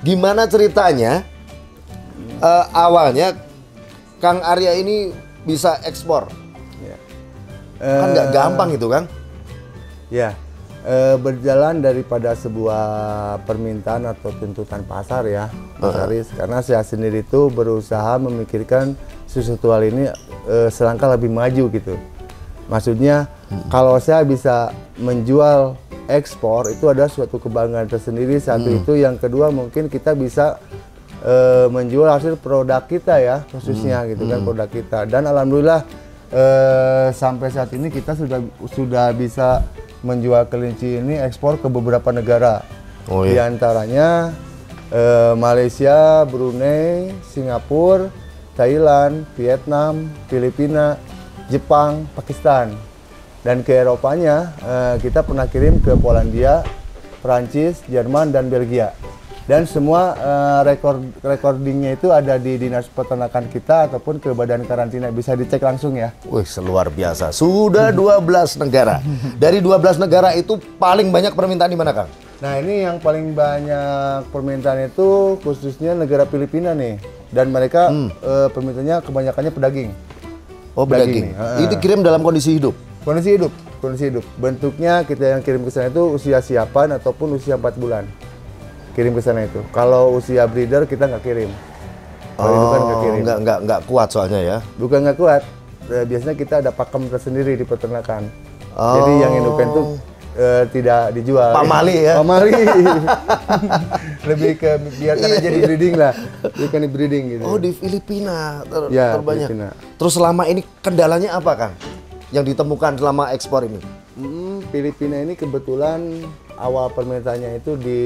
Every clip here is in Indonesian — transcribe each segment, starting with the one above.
Gimana ceritanya awalnya Kang Arya ini bisa ekspor? Ya. Kan nggak gampang itu, Kang. Ya, berjalan daripada sebuah permintaan atau tuntutan pasar ya, Mas Aris. Karena saya sendiri itu berusaha memikirkan sesuatu hal ini selangkah lebih maju gitu. Maksudnya kalau saya bisa menjual ekspor itu ada suatu kebanggaan tersendiri. Satu itu, yang kedua mungkin kita bisa menjual hasil produk kita ya, khususnya gitu kan, produk kita. Dan alhamdulillah sampai saat ini kita sudah bisa menjual kelinci ini ekspor ke beberapa negara. Di antaranya Malaysia, Brunei, Singapura, Thailand, Vietnam, Filipina, Jepang, Pakistan. Dan ke Eropanya kita pernah kirim ke Polandia, Prancis, Jerman, dan Belgia. Dan semua recordingnya itu ada di Dinas Peternakan kita ataupun ke Badan Karantina, bisa dicek langsung ya. Wih, luar biasa. Sudah 12 negara. Dari 12 negara itu paling banyak permintaan di mana, Kang? Nah, ini yang paling banyak permintaan itu khususnya negara Filipina nih. Dan mereka permintaannya kebanyakannya pedaging. Oh, pedaging. Itu kirim dalam kondisi hidup? Kondisi hidup. Bentuknya kita yang kirim ke sana itu usia siapan ataupun usia 4 bulan. Kirim ke sana itu. Kalau usia breeder kita nggak kirim. Kalau itu kan nggak kirim. Nggak kuat soalnya ya? Bukan nggak kuat. Biasanya kita ada pakem tersendiri di peternakan. Jadi yang indukan itu tidak dijual. Pamali ya? Pamali. Lebih ke biarkan aja di breeding lah. Biarkan di breeding gitu. Oh, di Filipina terbanyak. Filipina. Terus selama ini kendalanya apa, Kang? Yang ditemukan selama ekspor ini? Filipina ini kebetulan awal permintaannya itu di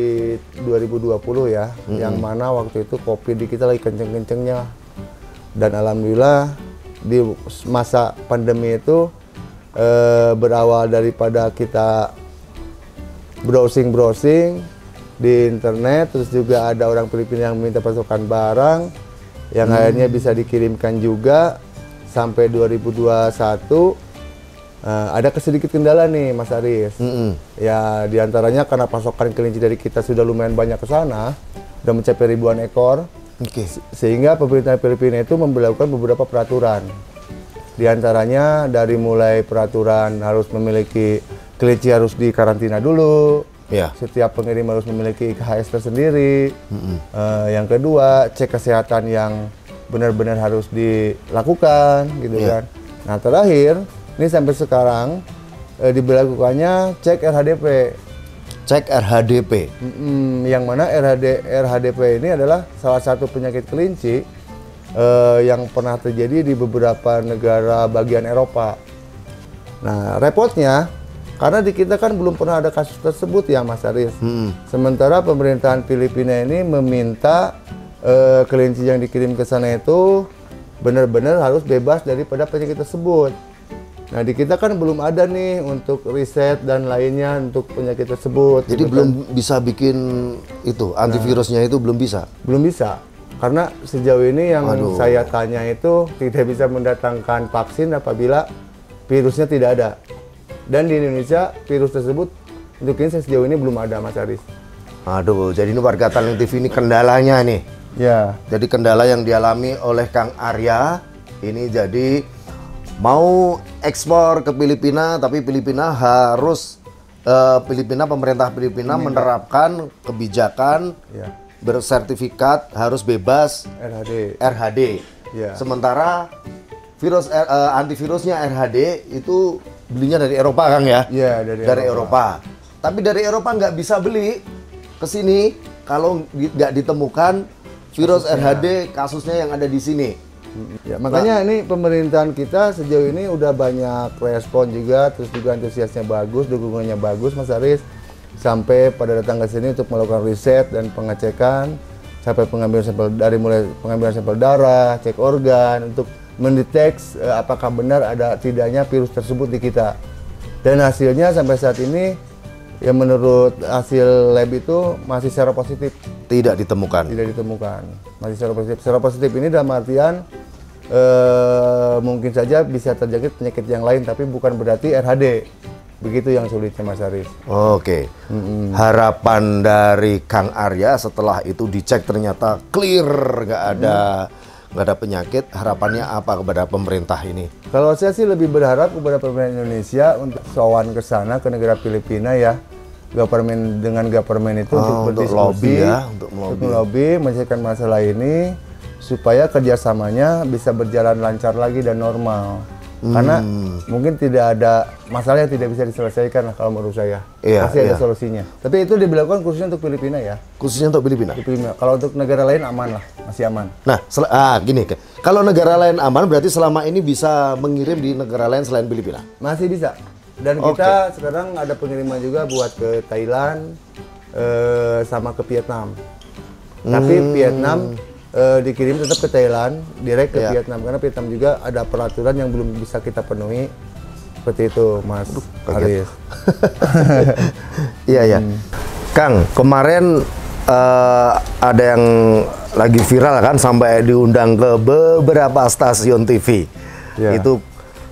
2020 ya, yang mana waktu itu Covid di kita lagi kenceng-kencengnya. Dan alhamdulillah di masa pandemi itu berawal daripada kita browsing di internet, terus juga ada orang Filipina yang minta pasokan barang yang akhirnya bisa dikirimkan juga sampai 2021. Ada sedikit kendala nih, Mas Aris. Ya, diantaranya karena pasokan kelinci dari kita sudah lumayan banyak ke sana, sudah mencapai ribuan ekor. Sehingga pemerintah Filipina itu memberlakukan beberapa peraturan. Di antaranya dari mulai peraturan harus memiliki kelinci harus dikarantina dulu. Setiap pengirim harus memiliki IKHS tersendiri. Yang kedua, cek kesehatan yang benar-benar harus dilakukan, gitu kan. Nah, terakhir, ini sampai sekarang diberlakukannya cek RHDP. Cek RHDP? Yang mana RHDP ini adalah salah satu penyakit kelinci yang pernah terjadi di beberapa negara bagian Eropa. Nah, repotnya karena di kita kan belum pernah ada kasus tersebut ya, Mas Aris. Sementara pemerintahan Filipina ini meminta kelinci yang dikirim ke sana itu benar-benar harus bebas daripada penyakit tersebut. Nah, di kita kan belum ada nih untuk riset dan lainnya untuk penyakit tersebut. Jadi belum bisa bikin itu, antivirusnya itu belum bisa? Belum bisa. Karena sejauh ini yang saya tanya itu tidak bisa mendatangkan vaksin apabila virusnya tidak ada. Dan di Indonesia virus tersebut untuk ini sejauh ini belum ada, Mas Aris. Aduh, jadi ini warga Talent TV ini kendalanya nih. Ya. Jadi kendala yang dialami oleh Kang Arya ini jadi mau ekspor ke Filipina, tapi Filipina harus pemerintah Filipina menerapkan kebijakan bersertifikat harus bebas RHD. Sementara antivirusnya RHD itu belinya dari Eropa, Kang ya? Iya, dari Eropa. Tapi dari Eropa nggak bisa beli ke sini kalau nggak ditemukan virus RHD kasusnya yang ada di sini. Ya, makanya ini pemerintahan kita sejauh ini udah banyak respon juga, terus juga antusiasnya bagus, dukungannya bagus, Mas Aris. Sampai pada datang ke sini untuk melakukan riset dan pengecekan, sampai pengambilan sampel dari mulai pengambilan sampel darah, cek organ untuk mendeteksi apakah benar ada tidaknya virus tersebut di kita. Dan hasilnya sampai saat ini yang menurut hasil lab itu masih seropositif. Tidak ditemukan? Tidak ditemukan. Masih seropositif. Seropositif ini dalam artian mungkin saja bisa terjangkit penyakit yang lain, tapi bukan berarti RHD. Begitu yang sulitnya Mas Haris. Oke. Harapan dari Kang Arya setelah itu dicek ternyata clear, nggak ada penyakit. Harapannya apa kepada pemerintah ini? Kalau saya sih lebih berharap kepada pemerintah Indonesia untuk sowan ke sana, ke negara Filipina ya. Dengan government itu untuk berdiskusi, lobby ya, untuk melobi, menyelesaikan masalah ini supaya kerjasamanya bisa berjalan lancar lagi dan normal. Karena mungkin tidak ada masalah yang tidak bisa diselesaikan lah kalau menurut saya. Pasti ada solusinya. Tapi itu diberlakukan khususnya untuk Filipina ya. Khususnya untuk Filipina? Kalau untuk negara lain aman lah, masih aman. Nah, gini, kalau negara lain aman berarti selama ini bisa mengirim di negara lain selain Filipina? Masih bisa. Dan kita sekarang ada pengiriman juga buat ke Thailand sama ke Vietnam. Tapi Vietnam dikirim tetap ke Thailand, direct ke Vietnam karena Vietnam juga ada peraturan yang belum bisa kita penuhi. Seperti itu, Mas Haris. Iya. Kang, kemarin ada yang lagi viral kan sampai diundang ke beberapa stasiun TV. Itu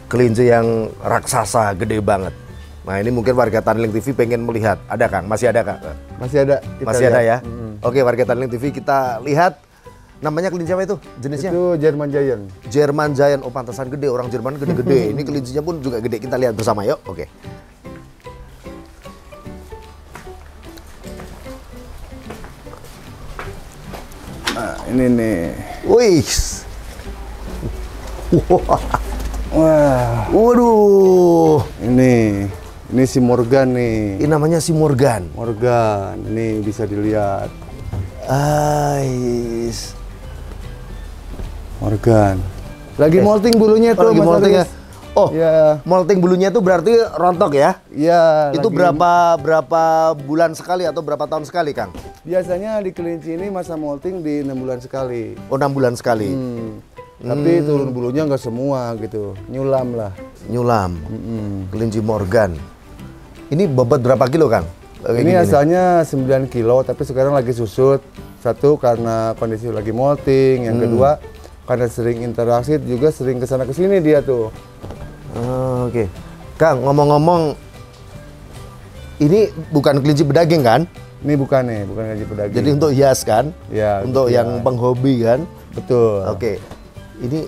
kelinci yang raksasa, gede banget. Nah ini mungkin warga Tanling TV pengen melihat. Ada Kang? Masih ada Kang? Masih ada. Masih ada ya? Oke, warga Tanling TV kita lihat. Namanya kelinci apa itu? Jenisnya? Itu German Giant. German Giant. Oh pantesan gede, orang Jerman gede-gede. Ini kelincinya pun juga gede. Kita lihat bersama yuk. Oke. Nah ini nih. Wih. Wah. Waduh. Ini si Morgan nih. Ini namanya si Morgan. Morgan. Ini bisa dilihat. Ais. Morgan. Lagi molting bulunya tuh. Lagi molting ya. Oh, ya. Molting bulunya itu berarti rontok ya? Iya. Itu berapa bulan sekali atau berapa tahun sekali, Kang? Biasanya di kelinci ini masa molting di 6 bulan sekali. Oh, 6 bulan sekali. Tapi turun bulunya nggak semua gitu, nyulam lah. Nyulam. Kelinci Morgan. Ini bobot berapa kilo, Kang? Ini asalnya 9 kilo, tapi sekarang lagi susut. Satu karena kondisi lagi molting, yang kedua karena sering interaksi juga sering kesana kesini dia tuh. Oke. Kang, ngomong-ngomong, ini bukan kelinci pedaging kan? Ini bukan kelinci pedaging. Jadi untuk hias kan? Ya. Untuk yang penghobi kan? Betul. Oke. Ini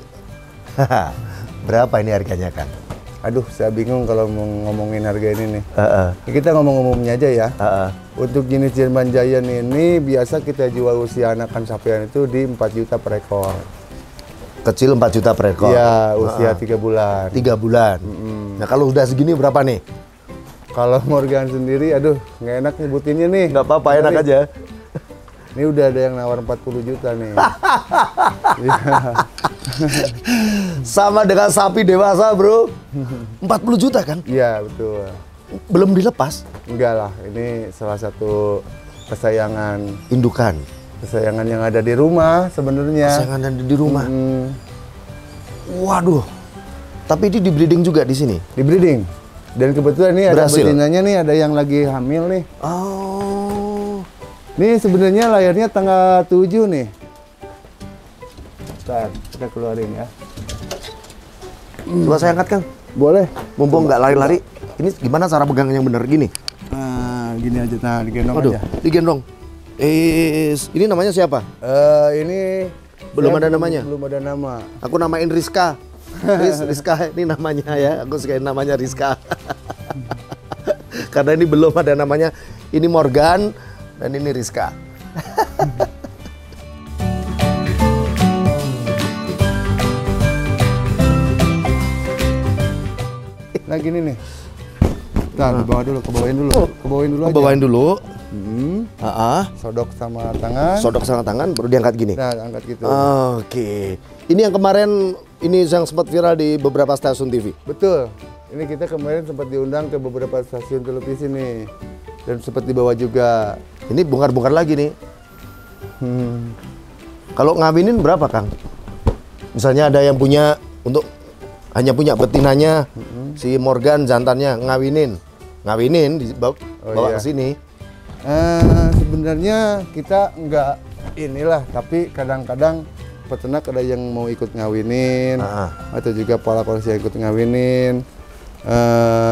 berapa ini harganya, Kang? Aduh, saya bingung kalau mau ngomongin harga ini nih. Kita ngomong umumnya aja ya. Untuk jenis German Giant ini biasa kita jual usia anakan sapian itu di 4 juta per ekor. Kecil 4 juta per ekor? Iya, usia 3 bulan. 3 bulan. Nah kalau udah segini berapa nih? Kalau Morgan sendiri, aduh nggak enak nyebutinnya nih. Nggak apa-apa, enak aja. Ini udah ada yang nawar 40 juta nih. Sama dengan sapi dewasa, bro. 40 juta kan? Iya, betul. Belum dilepas? Enggak lah, ini salah satu kesayangan. Indukan? Kesayangan yang ada di rumah sebenarnya. Kesayangan yang ada di rumah? Waduh. Tapi ini di breeding juga di sini? Di breeding. Dan kebetulan ini ada betinanya nih, ada yang lagi hamil nih. Oh. Ini sebenarnya lahirnya tanggal 7 nih. Bentar, kita keluarin ya. Coba saya angkat, Kang. Boleh. Mumpung nggak lari-lari. Ini gimana cara pegang yang bener gini? Nah, gini aja, nah digendong aduh, aja. Digendong. Ini namanya siapa? Ini belum ada namanya. Belum ada nama. Aku namain Rizka. Rizka ini namanya ya. Aku sukain namanya Rizka. Karena ini belum ada namanya. Ini Morgan dan ini Rizka. Nah gini nih. Nah, dibawa dulu, kebawain dulu. Aja. Kebawain dulu. Sodok sama tangan. Sodok sama tangan, baru diangkat gini. Nah, angkat gitu. Oke. Ini yang kemarin, ini yang sempat viral di beberapa stasiun TV. Betul. Ini kita kemarin sempat diundang ke beberapa stasiun televisi nih. Dan sempat dibawa juga. Ini bongkar-bongkar lagi nih. Kalau ngawinin berapa, Kang? Misalnya ada yang punya untuk hanya punya betinanya, si Morgan jantannya ngawinin dibawa ke sini. Sebenarnya kita nggak inilah, tapi kadang-kadang peternak ada yang mau ikut ngawinin, atau juga para polisi yang ikut ngawinin.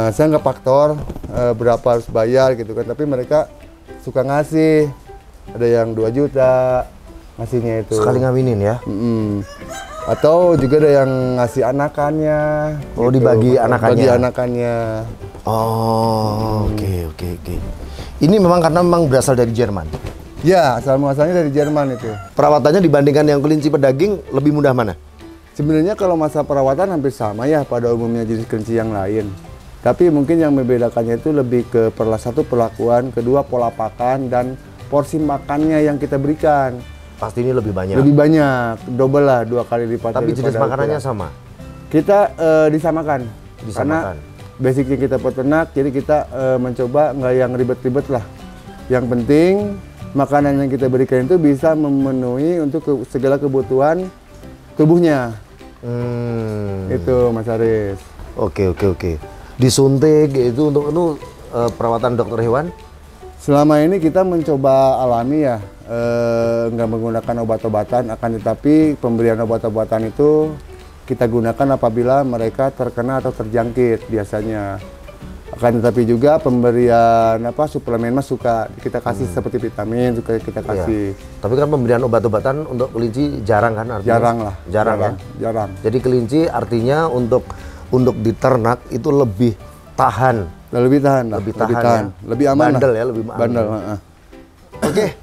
Saya nggak faktor berapa harus bayar gitu kan, tapi mereka suka ngasih. Ada yang 2 juta ngasihnya itu. Sekali ngawinin ya? Atau juga ada yang ngasih anakannya. Oh, gitu. dibagi anakannya? Bagi anakannya. Oh, oke. Ini memang karena memang berasal dari Jerman? Ya, asal muasalnya dari Jerman itu. Perawatannya dibandingkan yang kelinci pedaging lebih mudah mana? Sebenarnya kalau masa perawatan hampir sama ya pada umumnya jenis kelinci yang lain. Tapi mungkin yang membedakannya itu lebih ke satu perlakuan, kedua pola pakan, dan porsi makannya yang kita berikan. Pasti ini lebih banyak? Lebih banyak, double lah, 2 kali lipat. Tapi jenis makanannya sama? Kita disamakan. Karena basicnya kita peternak, jadi kita mencoba nggak yang ribet-ribet lah. Yang penting makanan yang kita berikan itu bisa memenuhi untuk segala kebutuhan tubuhnya. Itu Mas Aris. Oke. Disuntik itu untuk perawatan dokter hewan? Selama ini kita mencoba alami ya, nggak menggunakan obat-obatan, akan tetapi pemberian obat-obatan itu kita gunakan apabila mereka terkena atau terjangkit biasanya. Akan tetapi juga pemberian suplemen mas suka kita kasih seperti vitamin suka kita kasih. Iya. Tapi kan pemberian obat-obatan untuk kelinci jarang kan artinya? Jarang lah. Jarang. Jadi kelinci artinya untuk diternak itu lebih tahan. Lebih tahan, lebih aman, bandel lah. Ya, lebih bandel. Oke,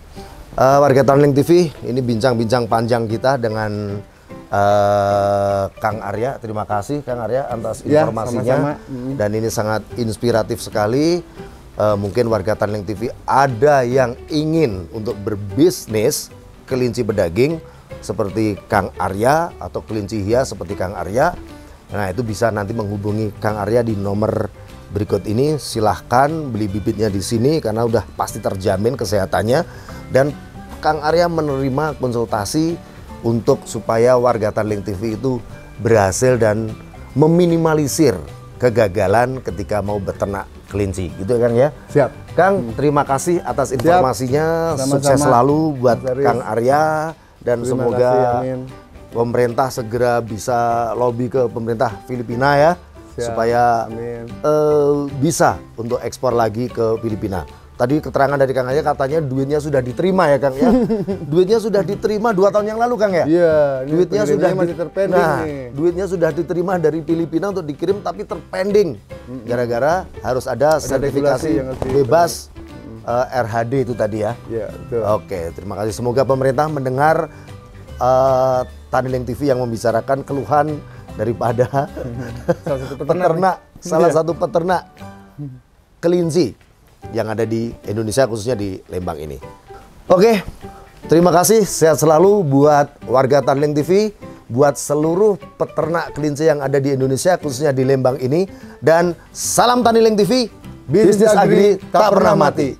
warga Tanling TV, ini bincang-bincang panjang kita dengan Kang Arya. Terima kasih Kang Arya atas informasinya. Sama-sama. Dan ini sangat inspiratif sekali. Mungkin warga Tanling TV ada yang ingin untuk berbisnis kelinci pedaging seperti Kang Arya atau kelinci hias seperti Kang Arya. Nah, itu bisa nanti menghubungi Kang Arya di nomor berikut ini. Silahkan beli bibitnya di sini karena udah pasti terjamin kesehatannya, dan Kang Arya menerima konsultasi untuk supaya warga Tanling TV itu berhasil dan meminimalisir kegagalan ketika mau beternak kelinci, gitu ya Kang ya. Siap. Kang, terima kasih atas informasinya. Sama-sama. Sukses selalu buat Kang Arya, dan Terima semoga kasih, pemerintah segera bisa lobby ke pemerintah Filipina ya. Siap, supaya bisa untuk ekspor lagi ke Filipina. Tadi keterangan dari Kang Arya katanya duitnya sudah diterima ya Kang ya. Duitnya sudah diterima 2 tahun yang lalu Kang ya. Iya. Duitnya sudah masih terpending nih. Duitnya sudah diterima dari Filipina untuk dikirim tapi terpending. Gara-gara harus ada sertifikasi bebas RHD itu tadi ya. Iya, betul. Oke, terima kasih. Semoga pemerintah mendengar Tanling TV yang membicarakan keluhan daripada salah satu peternak kelinci yang ada di Indonesia, khususnya di Lembang ini. Oke, terima kasih, sehat selalu buat warga Tanling TV, buat seluruh peternak kelinci yang ada di Indonesia, khususnya di Lembang ini, dan salam Tanling TV, bisnis agri tak pernah mati.